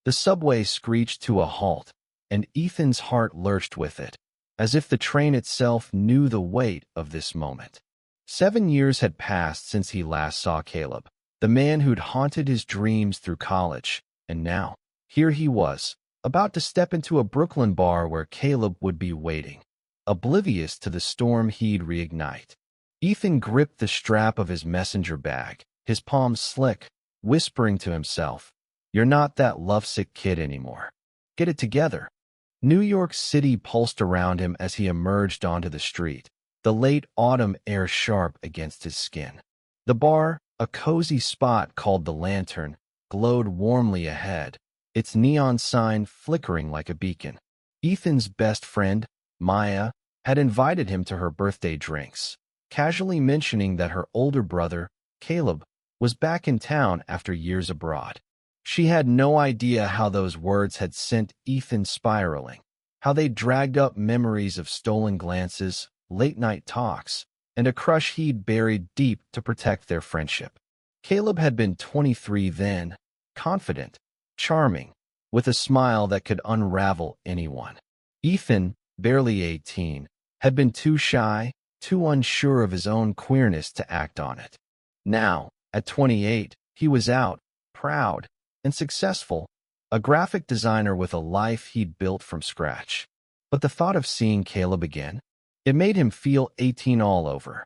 The subway screeched to a halt, and Ethan's heart lurched with it, as if the train itself knew the weight of this moment. 7 years had passed since he last saw Caleb, the man who'd haunted his dreams through college, and now, here he was, about to step into a Brooklyn bar where Caleb would be waiting, oblivious to the storm he'd reignite. Ethan gripped the strap of his messenger bag, his palms slick, whispering to himself, "You're not that lovesick kid anymore. Get it together." New York City pulsed around him as he emerged onto the street, the late autumn air sharp against his skin. The bar, a cozy spot called the Lantern, glowed warmly ahead, its neon sign flickering like a beacon. Ethan's best friend, Maya, had invited him to her birthday drinks, casually mentioning that her older brother, Caleb, was back in town after years abroad. She had no idea how those words had sent Ethan spiraling, how they dragged up memories of stolen glances, late-night talks, and a crush he'd buried deep to protect their friendship. Caleb had been 23 then, confident, charming, with a smile that could unravel anyone. Ethan, barely 18, had been too shy, too unsure of his own queerness to act on it. Now, at 28, he was out, proud, and successful, a graphic designer with a life he'd built from scratch. But the thought of seeing Caleb again, it made him feel 18 all over.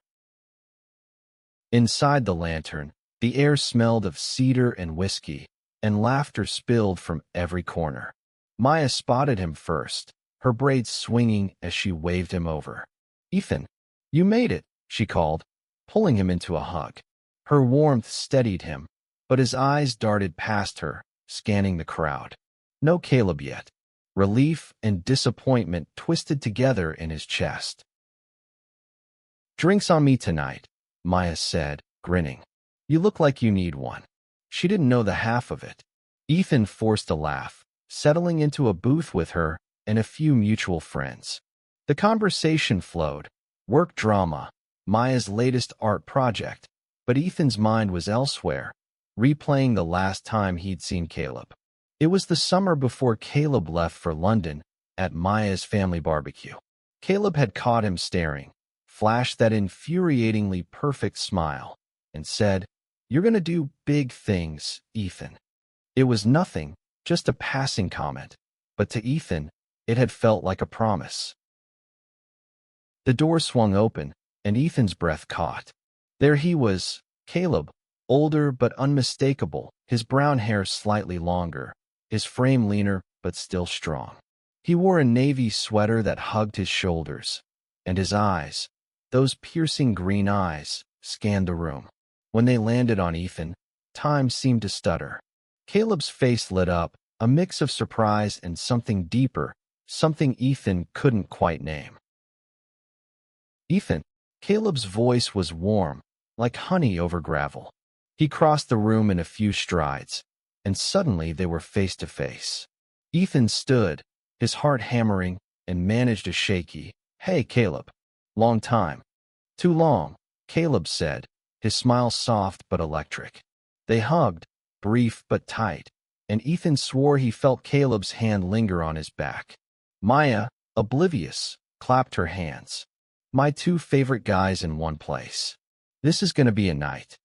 Inside the Lantern, the air smelled of cedar and whiskey, and laughter spilled from every corner. Maya spotted him first, her braids swinging as she waved him over. "Ethan, you made it," she called, pulling him into a hug. Her warmth steadied him, but his eyes darted past her, scanning the crowd. No Caleb yet. Relief and disappointment twisted together in his chest. "Drinks on me tonight," Maya said, grinning. "You look like you need one." She didn't know the half of it. Ethan forced a laugh, settling into a booth with her and a few mutual friends. The conversation flowed. Work drama, Maya's latest art project, but Ethan's mind was elsewhere, replaying the last time he'd seen Caleb. It was the summer before Caleb left for London, at Maya's family barbecue. Caleb had caught him staring, flashed that infuriatingly perfect smile, and said, "You're gonna do big things, Ethan." It was nothing, just a passing comment, but to Ethan, it had felt like a promise. The door swung open, and Ethan's breath caught. There he was, Caleb, older but unmistakable, his brown hair slightly longer, his frame leaner but still strong. He wore a navy sweater that hugged his shoulders, and his eyes, those piercing green eyes, scanned the room. When they landed on Ethan, time seemed to stutter. Caleb's face lit up, a mix of surprise and something deeper, something Ethan couldn't quite name. "Ethan." Caleb's voice was warm, like honey over gravel. He crossed the room in a few strides, and suddenly they were face to face. Ethan stood, his heart hammering, and managed a shaky, "Hey, Caleb. Long time." "Too long," Caleb said, his smile soft but electric. They hugged, brief but tight, and Ethan swore he felt Caleb's hand linger on his back. Maya, oblivious, clapped her hands. "My two favorite guys in one place. This is going to be a night."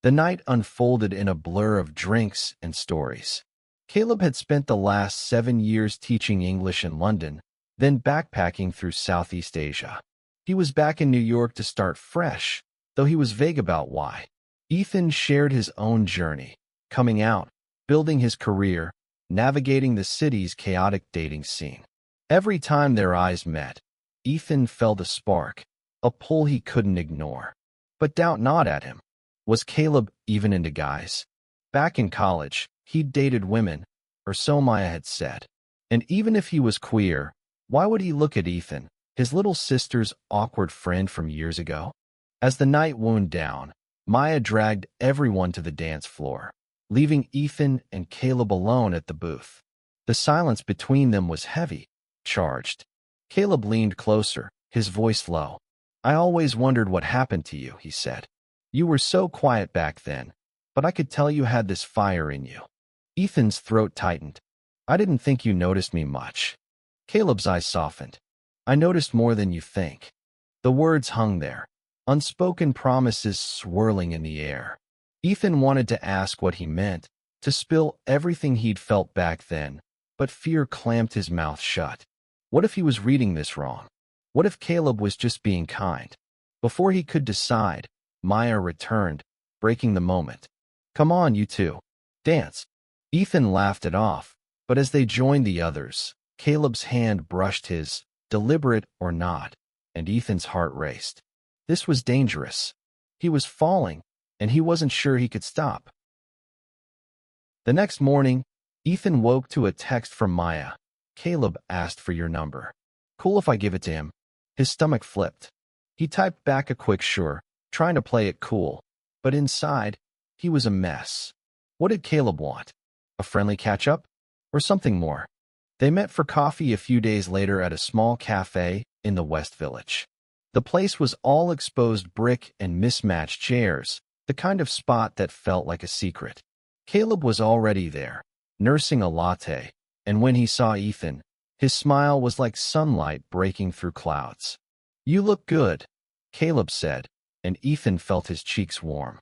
The night unfolded in a blur of drinks and stories. Caleb had spent the last 7 years teaching English in London, then backpacking through Southeast Asia. He was back in New York to start fresh, though he was vague about why. Ethan shared his own journey, coming out, building his career, navigating the city's chaotic dating scene. Every time their eyes met, Ethan felt a spark, a pull he couldn't ignore. But doubt not at him. Was Caleb even into guys? Back in college, he'd dated women, or so Maya had said. And even if he was queer, why would he look at Ethan, his little sister's awkward friend from years ago? As the night wound down, Maya dragged everyone to the dance floor, leaving Ethan and Caleb alone at the booth. The silence between them was heavy, charged. Caleb leaned closer, his voice low. "I always wondered what happened to you," he said. "You were so quiet back then, but I could tell you had this fire in you." Ethan's throat tightened, I didn't think you noticed me much. Caleb's eyes softened. I noticed more than you think. The words hung there, unspoken promises swirling in the air. Ethan wanted to ask what he meant, to spill everything he'd felt back then, but fear clamped his mouth shut. What if he was reading this wrong? What if Caleb was just being kind? Before he could decide, Maya returned, breaking the moment. Come on, you two. Dance. Ethan laughed it off, but as they joined the others, Caleb's hand brushed his, deliberate or not, and Ethan's heart raced. This was dangerous. He was falling, and he wasn't sure he could stop. The next morning, Ethan woke to a text from Maya. Caleb asked for your number. Cool if I give it to him? His stomach flipped. He typed back a quick sure, trying to play it cool, but inside, he was a mess. What did Caleb want? A friendly catch-up? Or something more? They met for coffee a few days later at a small cafe in the West Village. The place was all exposed brick and mismatched chairs, the kind of spot that felt like a secret. Caleb was already there, nursing a latte, and when he saw Ethan, his smile was like sunlight breaking through clouds. You look good, Caleb said, and Ethan felt his cheeks warm.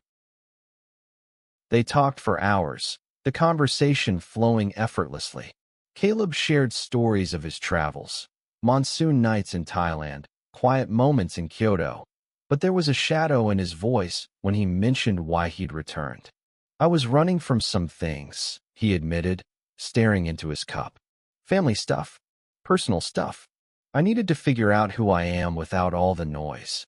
They talked for hours, the conversation flowing effortlessly. Caleb shared stories of his travels, monsoon nights in Thailand, quiet moments in Kyoto, but there was a shadow in his voice when he mentioned why he'd returned. I was running from some things, he admitted, staring into his cup. Family stuff, personal stuff. I needed to figure out who I am without all the noise.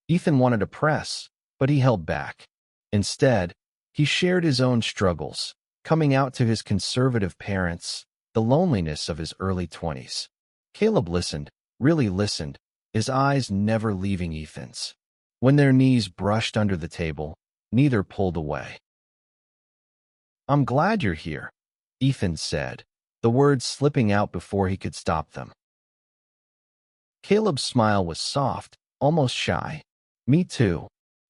Ethan wanted to press, but he held back. Instead, he shared his own struggles, coming out to his conservative parents, the loneliness of his early 20s. Caleb listened, really listened, his eyes never leaving Ethan's. When their knees brushed under the table, neither pulled away. I'm glad you're here, Ethan said, the words slipping out before he could stop them. Caleb's smile was soft, almost shy. Me too.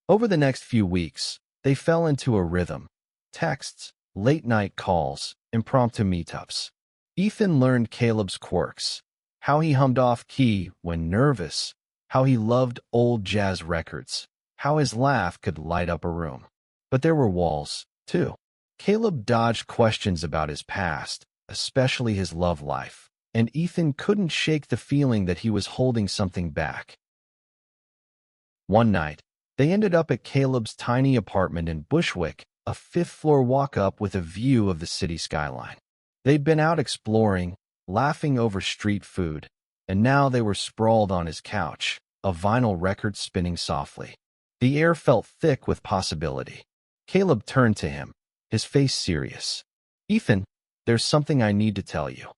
Over the next few weeks, they fell into a rhythm. Texts, late-night calls, impromptu meetups. Ethan learned Caleb's quirks, how he hummed off-key when nervous, how he loved old jazz records, how his laugh could light up a room. But there were walls, too. Caleb dodged questions about his past, especially his love life, and Ethan couldn't shake the feeling that he was holding something back. One night, they ended up at Caleb's tiny apartment in Bushwick, a fifth-floor walk-up with a view of the city skyline. They'd been out exploring, laughing over street food, and now they were sprawled on his couch, a vinyl record spinning softly. The air felt thick with possibility. Caleb turned to him, his face serious. Ethan, there's something I need to tell you.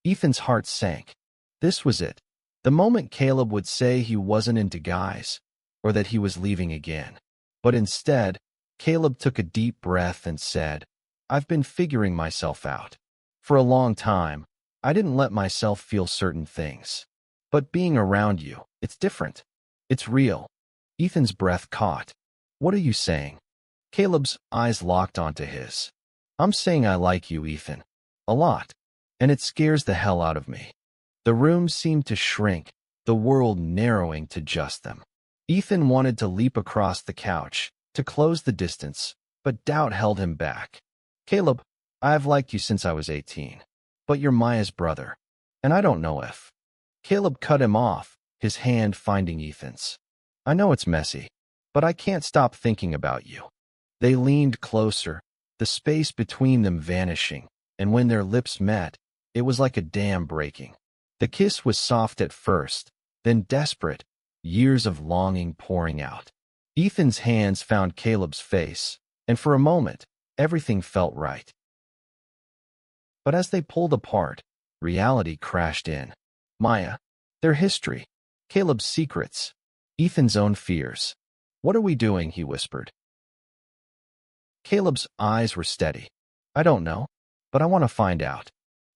Ethan's heart sank. This was it. The moment Caleb would say he wasn't into guys, or that he was leaving again. But instead, Caleb took a deep breath and said, I've been figuring myself out. For a long time, I didn't let myself feel certain things. But being around you, it's different. It's real. Ethan's breath caught. What are you saying? Caleb's eyes locked onto his. I'm saying I like you, Ethan. A lot. And it scares the hell out of me. The room seemed to shrink, the world narrowing to just them. Ethan wanted to leap across the couch, to close the distance, but doubt held him back. Caleb, I've liked you since I was 18. But you're Maya's brother, and I don't know if. Caleb cut him off, his hand finding Ethan's. I know it's messy, but I can't stop thinking about you. They leaned closer, the space between them vanishing, and when their lips met, it was like a dam breaking. The kiss was soft at first, then desperate, years of longing pouring out. Ethan's hands found Caleb's face, and for a moment, everything felt right. But as they pulled apart, reality crashed in. Maya, their history, Caleb's secrets, Ethan's own fears. What are we doing? He whispered. Caleb's eyes were steady. I don't know, but I want to find out.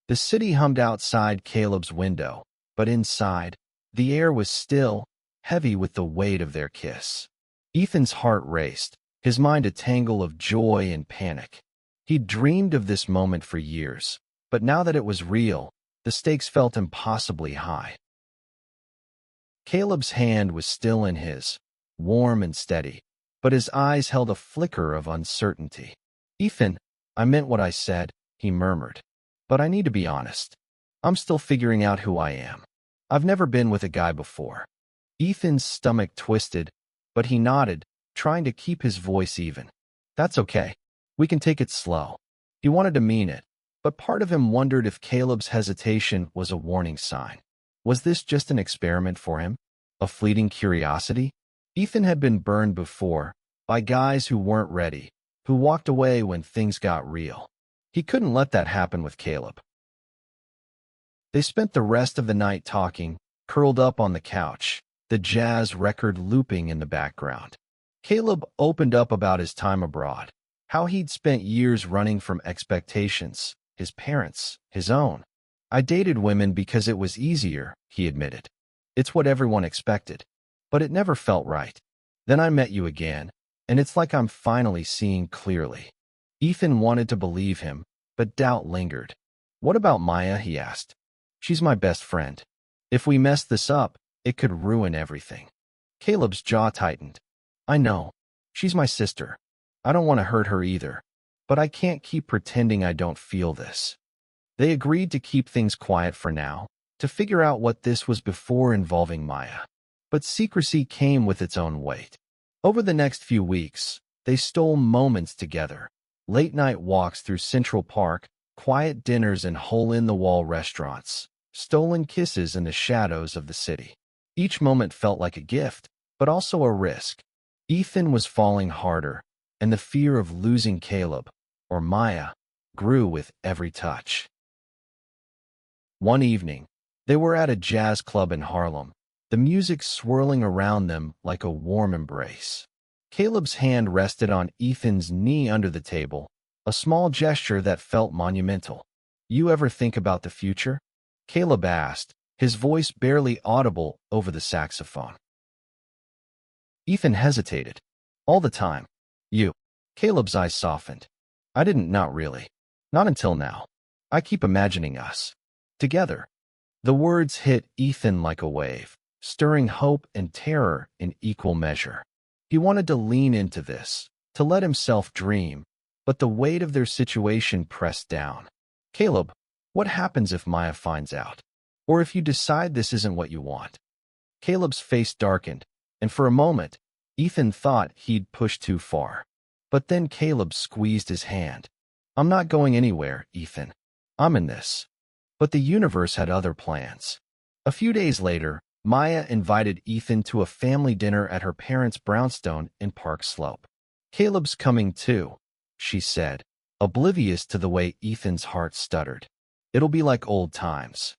The city hummed outside Caleb's window, but inside, the air was still, heavy with the weight of their kiss. Ethan's heart raced, his mind a tangle of joy and panic. He'd dreamed of this moment for years, But now that it was real, the stakes felt impossibly high. Caleb's hand was still in his, warm and steady, but his eyes held a flicker of uncertainty. "Ethan, I meant what I said," he murmured. "But I need to be honest. I'm still figuring out who I am. I've never been with a guy before." Ethan's stomach twisted, but he nodded, trying to keep his voice even. "That's okay. We can take it slow." He wanted to mean it, but part of him wondered if Caleb's hesitation was a warning sign. Was this just an experiment for him? A fleeting curiosity? Ethan had been burned before, by guys who weren't ready, who walked away when things got real. He couldn't let that happen with Caleb. They spent the rest of the night talking, curled up on the couch, the jazz record looping in the background. Caleb opened up about his time abroad, how he'd spent years running from expectations, his parents, his own. "I dated women because it was easier," he admitted. "It's what everyone expected. But it never felt right. Then I met you again, and it's like I'm finally seeing clearly." Ethan wanted to believe him, but doubt lingered. "What about Maya?" he asked. "She's my best friend. If we mess this up, it could ruin everything." Caleb's jaw tightened. "I know. She's my sister. I don't want to hurt her either. But I can't keep pretending I don't feel this." They agreed to keep things quiet for now, to figure out what this was before involving Maya. But secrecy came with its own weight. Over the next few weeks, they stole moments together. Late-night walks through Central Park, quiet dinners in hole-in-the-wall restaurants, stolen kisses in the shadows of the city. Each moment felt like a gift, but also a risk. Ethan was falling harder, and the fear of losing Caleb, or Maya, grew with every touch. One evening, they were at a jazz club in Harlem, the music swirling around them like a warm embrace. Caleb's hand rested on Ethan's knee under the table, a small gesture that felt monumental. "You ever think about the future?" Caleb asked, his voice barely audible over the saxophone. Ethan hesitated. "All the time." "You?" Caleb's eyes softened. "I didn't, not really. Not until now. I keep imagining us together." The words hit Ethan like a wave, stirring hope and terror in equal measure. He wanted to lean into this, to let himself dream, but the weight of their situation pressed down. "Caleb, what happens if Maya finds out? Or if you decide this isn't what you want?" Caleb's face darkened, and for a moment, Ethan thought he'd pushed too far. But then Caleb squeezed his hand. "I'm not going anywhere, Ethan. I'm in this." But the universe had other plans. A few days later, Maya invited Ethan to a family dinner at her parents' brownstone in Park Slope. "Caleb's coming too," she said, oblivious to the way Ethan's heart stuttered. "It'll be like old times."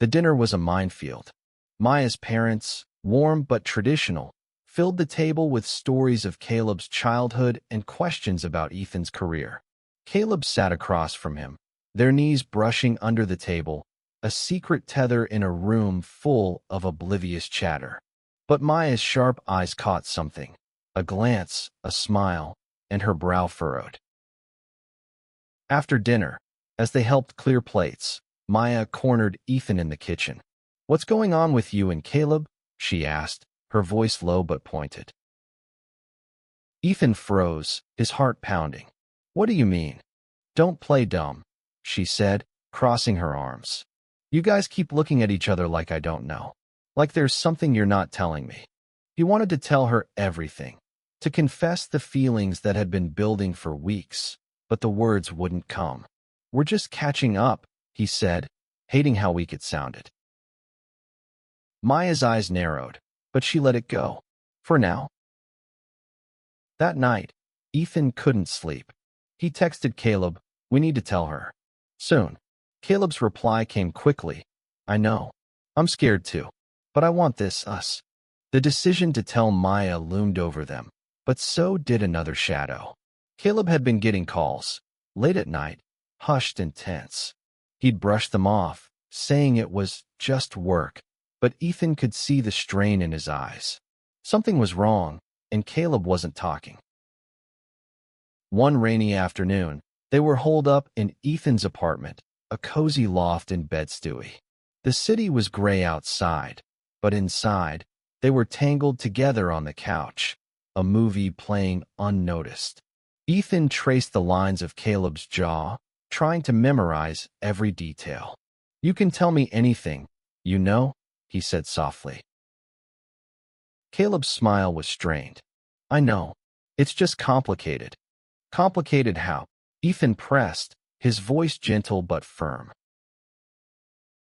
The dinner was a minefield. Maya's parents, warm but traditional, filled the table with stories of Caleb's childhood and questions about Ethan's career. Caleb sat across from him, their knees brushing under the table, a secret tether in a room full of oblivious chatter. But Maya's sharp eyes caught something, a glance, a smile, and her brow furrowed. After dinner, as they helped clear plates, Maya cornered Ethan in the kitchen. "What's going on with you and Caleb?" she asked, her voice low but pointed. Ethan froze, his heart pounding. "What do you mean?" "Don't play dumb," she said, crossing her arms. "You guys keep looking at each other like I don't know. Like there's something you're not telling me." He wanted to tell her everything, to confess the feelings that had been building for weeks, but the words wouldn't come. "We're just catching up," he said, hating how weak it sounded. Maya's eyes narrowed, but she let it go. For now. That night, Ethan couldn't sleep. He texted Caleb, "We need to tell her. Soon." Caleb's reply came quickly. "I know. I'm scared too. But I want this, us." The decision to tell Maya loomed over them, but so did another shadow. Caleb had been getting calls, late at night, hushed and tense. He'd brushed them off, saying it was just work, but Ethan could see the strain in his eyes. Something was wrong, and Caleb wasn't talking. One rainy afternoon, they were holed up in Ethan's apartment, a cozy loft in Bed-Stuy. The city was gray outside, but inside, they were tangled together on the couch, a movie playing unnoticed. Ethan traced the lines of Caleb's jaw, trying to memorize every detail. "You can tell me anything, you know," he said softly. Caleb's smile was strained. "I know. It's just complicated." "Complicated how?" Ethan pressed, his voice gentle but firm.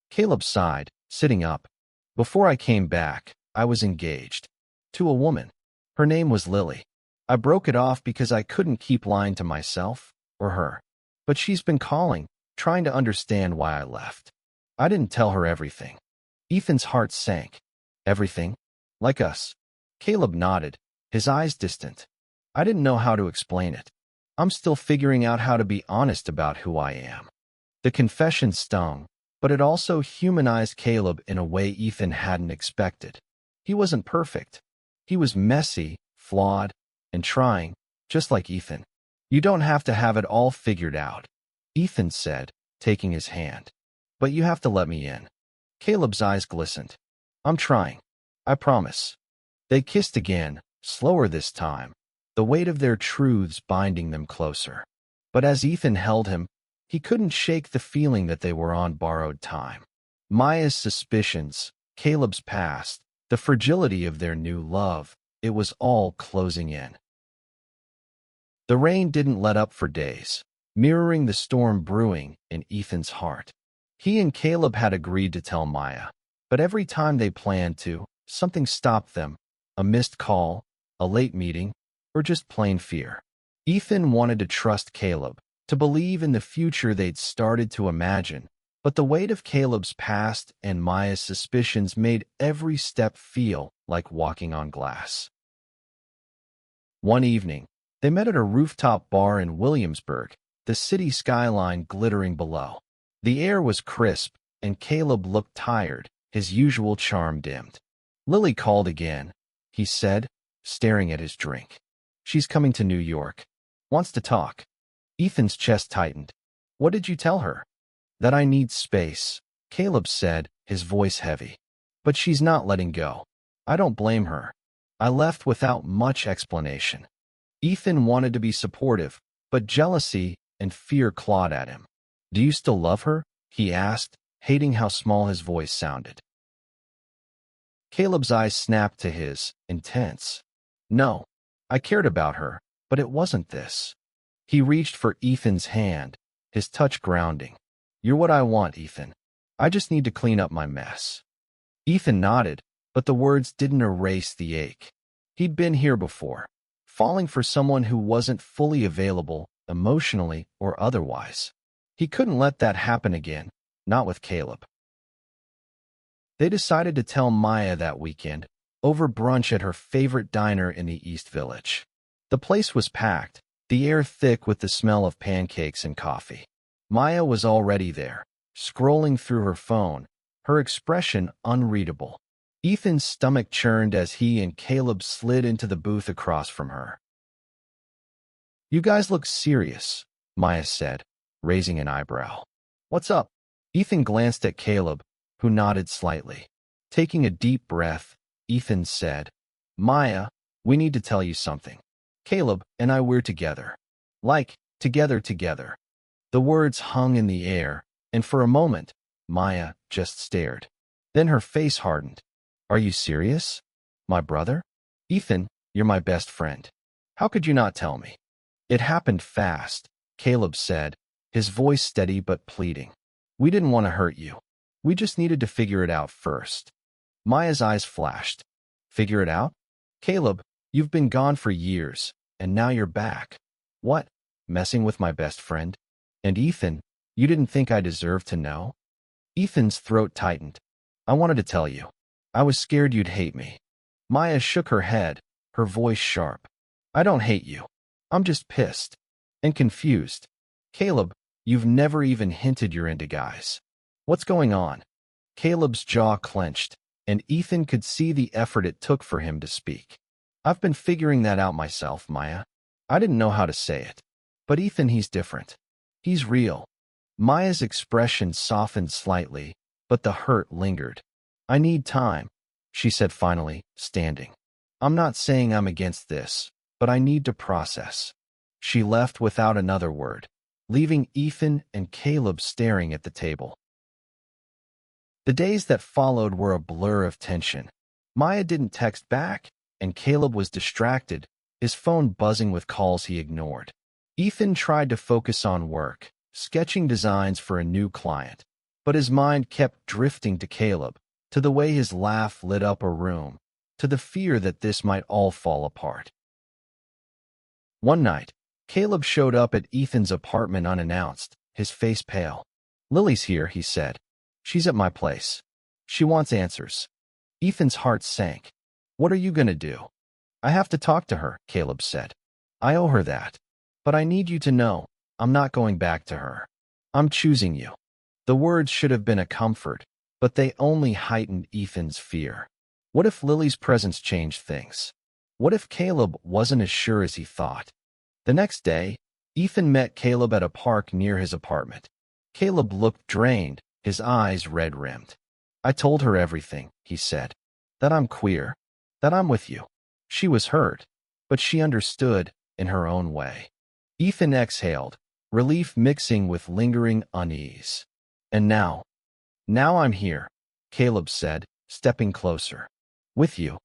Caleb sighed, sitting up. "Before I came back, I was engaged. To a woman. Her name was Lily. I broke it off because I couldn't keep lying to myself or her. But she's been calling, trying to understand why I left. I didn't tell her everything." Ethan's heart sank. "Everything? Like us?" Caleb nodded, his eyes distant. "I didn't know how to explain it. I'm still figuring out how to be honest about who I am." The confession stung, but it also humanized Caleb in a way Ethan hadn't expected. He wasn't perfect. He was messy, flawed, and trying, just like Ethan. "You don't have to have it all figured out," Ethan said, taking his hand. "But you have to let me in." Caleb's eyes glistened. "I'm trying. I promise." They kissed again, slower this time, the weight of their truths binding them closer. But as Ethan held him, he couldn't shake the feeling that they were on borrowed time. Maya's suspicions, Caleb's past, the fragility of their new love, it was all closing in. The rain didn't let up for days, mirroring the storm brewing in Ethan's heart. He and Caleb had agreed to tell Maya, but every time they planned to, something stopped them. A missed call, a late meeting, or just plain fear. Ethan wanted to trust Caleb, to believe in the future they'd started to imagine, but the weight of Caleb's past and Maya's suspicions made every step feel like walking on glass. One evening, they met at a rooftop bar in Williamsburg, the city skyline glittering below. The air was crisp, and Caleb looked tired, his usual charm dimmed. "Lily called again," he said, staring at his drink. "She's coming to New York. Wants to talk." Ethan's chest tightened. "What did you tell her?" "That I need space," Caleb said, his voice heavy. "But she's not letting go. I don't blame her. I left without much explanation." Ethan wanted to be supportive, but jealousy and fear clawed at him. "Do you still love her?" he asked, hating how small his voice sounded. Caleb's eyes snapped to his, intense. "No, I cared about her, but it wasn't this." He reached for Ethan's hand, his touch grounding. "You're what I want, Ethan. I just need to clean up my mess." Ethan nodded, but the words didn't erase the ache. He'd been here before, falling for someone who wasn't fully available, emotionally or otherwise. He couldn't let that happen again, not with Caleb. They decided to tell Maya that weekend, over brunch at her favorite diner in the East Village. The place was packed, the air thick with the smell of pancakes and coffee. Maya was already there, scrolling through her phone, her expression unreadable. Ethan's stomach churned as he and Caleb slid into the booth across from her. "You guys look serious," Maya said, raising an eyebrow. "What's up?" Ethan glanced at Caleb, who nodded slightly. Taking a deep breath, Ethan said, "Maya, we need to tell you something. Caleb and I, we're together. Like, together. The words hung in the air, and for a moment, Maya just stared. Then her face hardened. "Are you serious? My brother?" "Ethan, you're my best friend. How could you not tell me?" "It happened fast," Caleb said, his voice steady but pleading. "We didn't want to hurt you. We just needed to figure it out first." Maya's eyes flashed. "Figure it out? Caleb, you've been gone for years, and now you're back. What? Messing with my best friend? And Ethan, you didn't think I deserved to know?" Ethan's throat tightened. "I wanted to tell you. I was scared you'd hate me." Maya shook her head, her voice sharp. "I don't hate you. I'm just pissed. And confused. Caleb, you've never even hinted you're into guys. What's going on?" Caleb's jaw clenched, and Ethan could see the effort it took for him to speak. "I've been figuring that out myself, Maya. I didn't know how to say it. But Ethan, he's different. He's real. Maya's expression softened slightly, but the hurt lingered. I need time, she said finally, standing. I'm not saying I'm against this, but I need to process. She left without another word, leaving Ethan and Caleb staring at the table. The days that followed were a blur of tension. Maya didn't text back, and Caleb was distracted, his phone buzzing with calls he ignored. Ethan tried to focus on work, sketching designs for a new client, but his mind kept drifting to Caleb, to the way his laugh lit up a room, to the fear that this might all fall apart. One night, Caleb showed up at Ethan's apartment unannounced, his face pale. "Lily's here," he said. "She's at my place. She wants answers." Ethan's heart sank. "What are you going to do?" "I have to talk to her," Caleb said. "I owe her that. But I need you to know, I'm not going back to her. I'm choosing you." The words should have been a comfort, but they only heightened Ethan's fear. What if Lily's presence changed things? What if Caleb wasn't as sure as he thought? The next day, Ethan met Caleb at a park near his apartment. Caleb looked drained, his eyes red-rimmed. "I told her everything," he said. "That I'm queer. That I'm with you." She was hurt, but she understood in her own way. Ethan exhaled, relief mixing with lingering unease. "And now I'm here," Caleb said, stepping closer. "With you."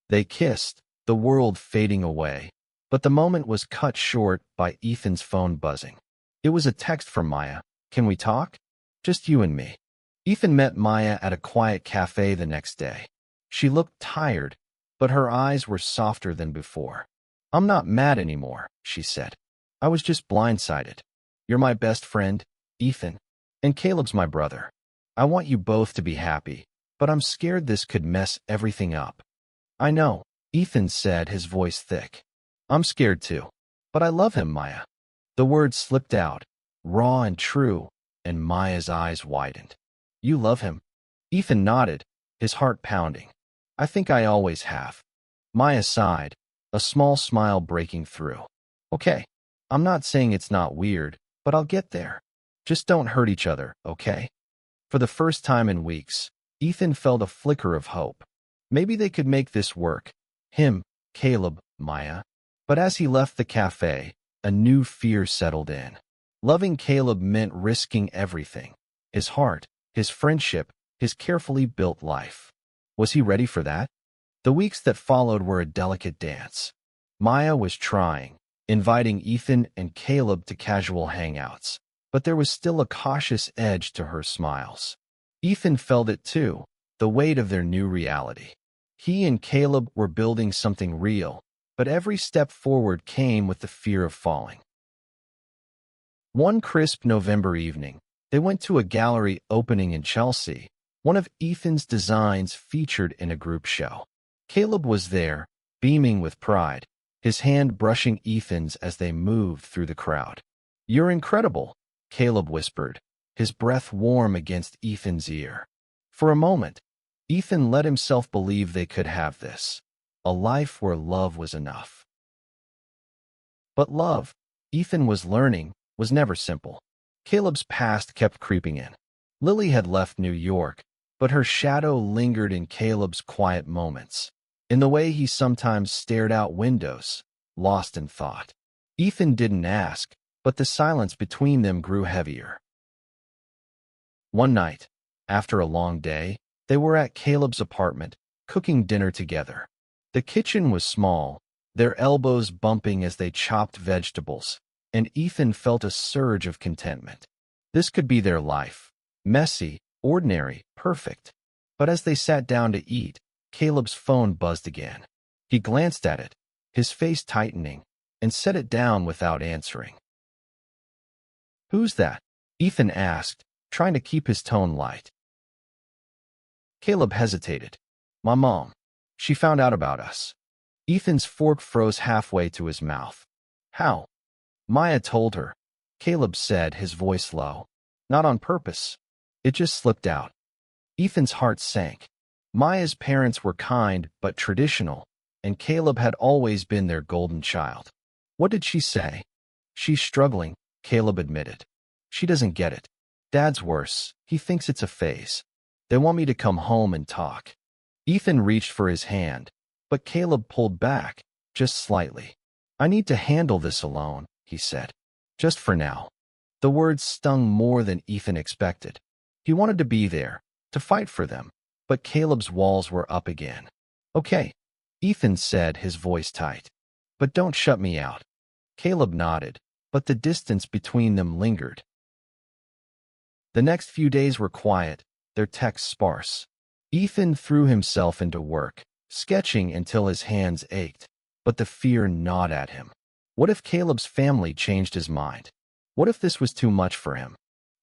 They kissed, the world fading away, but the moment was cut short by Ethan's phone buzzing. It was a text from Maya. "Can we talk? Just you and me." Ethan met Maya at a quiet cafe the next day. She looked tired, but her eyes were softer than before. "I'm not mad anymore," she said. "I was just blindsided. You're my best friend, Ethan, and Caleb's my brother. I want you both to be happy, but I'm scared this could mess everything up." "I know," Ethan said, his voice thick. "I'm scared too. But I love him, Maya." The words slipped out, raw and true, and Maya's eyes widened. "You love him?" Ethan nodded, his heart pounding. "I think I always have." Maya sighed, a small smile breaking through. "Okay, I'm not saying it's not weird, but I'll get there. Just don't hurt each other, okay?" For the first time in weeks, Ethan felt a flicker of hope. Maybe they could make this work. Him, Caleb, Maya. But as he left the cafe, a new fear settled in. Loving Caleb meant risking everything. His heart, his friendship, his carefully built life. Was he ready for that? The weeks that followed were a delicate dance. Maya was trying, inviting Ethan and Caleb to casual hangouts, but there was still a cautious edge to her smiles. Ethan felt it too, the weight of their new reality. He and Caleb were building something real, but every step forward came with the fear of falling. One crisp November evening, they went to a gallery opening in Chelsea, one of Ethan's designs featured in a group show. Caleb was there, beaming with pride, his hand brushing Ethan's as they moved through the crowd. "You're incredible," Caleb whispered, his breath warm against Ethan's ear. For a moment, Ethan let himself believe they could have this, a life where love was enough. But love, Ethan was learning, was never simple. Caleb's past kept creeping in. Lily had left New York, but her shadow lingered in Caleb's quiet moments, in the way he sometimes stared out windows, lost in thought. Ethan didn't ask, but the silence between them grew heavier. One night, after a long day, they were at Caleb's apartment, cooking dinner together. The kitchen was small, their elbows bumping as they chopped vegetables, and Ethan felt a surge of contentment. This could be their life. Messy, ordinary, perfect. But as they sat down to eat, Caleb's phone buzzed again. He glanced at it, his face tightening, and set it down without answering. "Who's that?" Ethan asked, trying to keep his tone light. Caleb hesitated. "My mom. She found out about us." Ethan's fork froze halfway to his mouth. "How?" "Maya told her," Caleb said, his voice low. "Not on purpose. It just slipped out." Ethan's heart sank. Maya's parents were kind but traditional, and Caleb had always been their golden child. "What did she say?" "She's struggling," Caleb admitted. "She doesn't get it. Dad's worse. He thinks it's a phase. They want me to come home and talk. Ethan reached for his hand, but Caleb pulled back, just slightly. I need to handle this alone, he said. Just for now. The words stung more than Ethan expected. He wanted to be there, to fight for them, but Caleb's walls were up again. Okay, Ethan said, his voice tight. But don't shut me out. Caleb nodded, but the distance between them lingered. The next few days were quiet, their texts sparse. Ethan threw himself into work, sketching until his hands ached, but the fear gnawed at him. What if Caleb's family changed his mind? What if this was too much for him?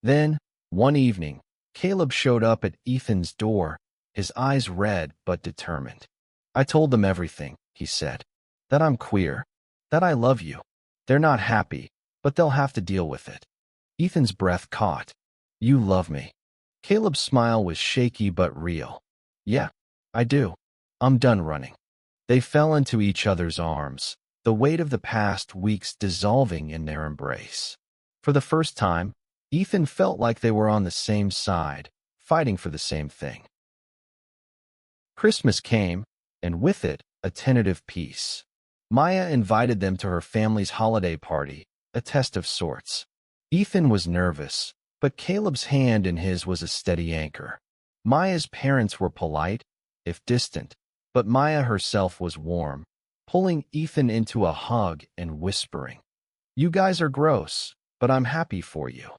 Then, one evening, Caleb showed up at Ethan's door, his eyes red but determined. I told them everything, he said. That I'm queer. That I love you. They're not happy, but they'll have to deal with it. Ethan's breath caught. You love me. Caleb's smile was shaky but real. Yeah, I do. I'm done running. They fell into each other's arms, the weight of the past weeks dissolving in their embrace. For the first time, Ethan felt like they were on the same side, fighting for the same thing. Christmas came, and with it, a tentative peace. Maya invited them to her family's holiday party, a test of sorts. Ethan was nervous, but Caleb's hand in his was a steady anchor. Maya's parents were polite, if distant, but Maya herself was warm, pulling Ethan into a hug and whispering, You guys are gross, but I'm happy for you.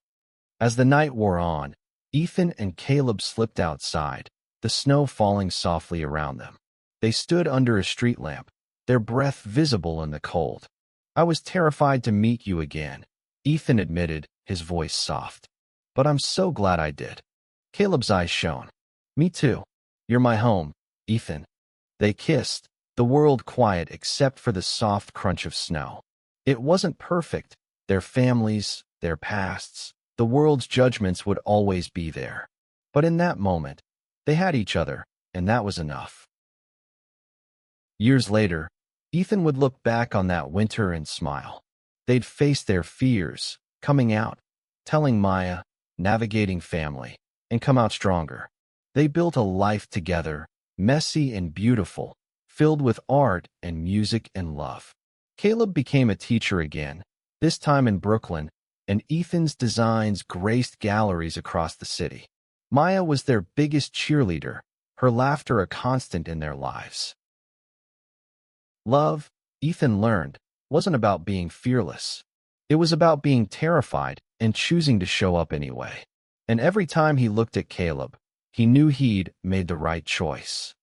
As the night wore on, Ethan and Caleb slipped outside, the snow falling softly around them. They stood under a street lamp, their breath visible in the cold. I was terrified to meet you again, Ethan admitted, his voice soft. But I'm so glad I did. Caleb's eyes shone. Me too. You're my home, Ethan. They kissed, the world quiet except for the soft crunch of snow. It wasn't perfect, their families, their pasts, the world's judgments would always be there. But in that moment, they had each other, and that was enough. Years later, Ethan would look back on that winter and smile. They'd face their fears, coming out, telling Maya, navigating family, and come out stronger. They built a life together, messy and beautiful, filled with art and music and love. Caleb became a teacher again, this time in Brooklyn, and Ethan's designs graced galleries across the city. Maya was their biggest cheerleader, her laughter a constant in their lives. Love, Ethan learned, wasn't about being fearless. It was about being terrified and choosing to show up anyway. And every time he looked at Caleb, he knew he'd made the right choice.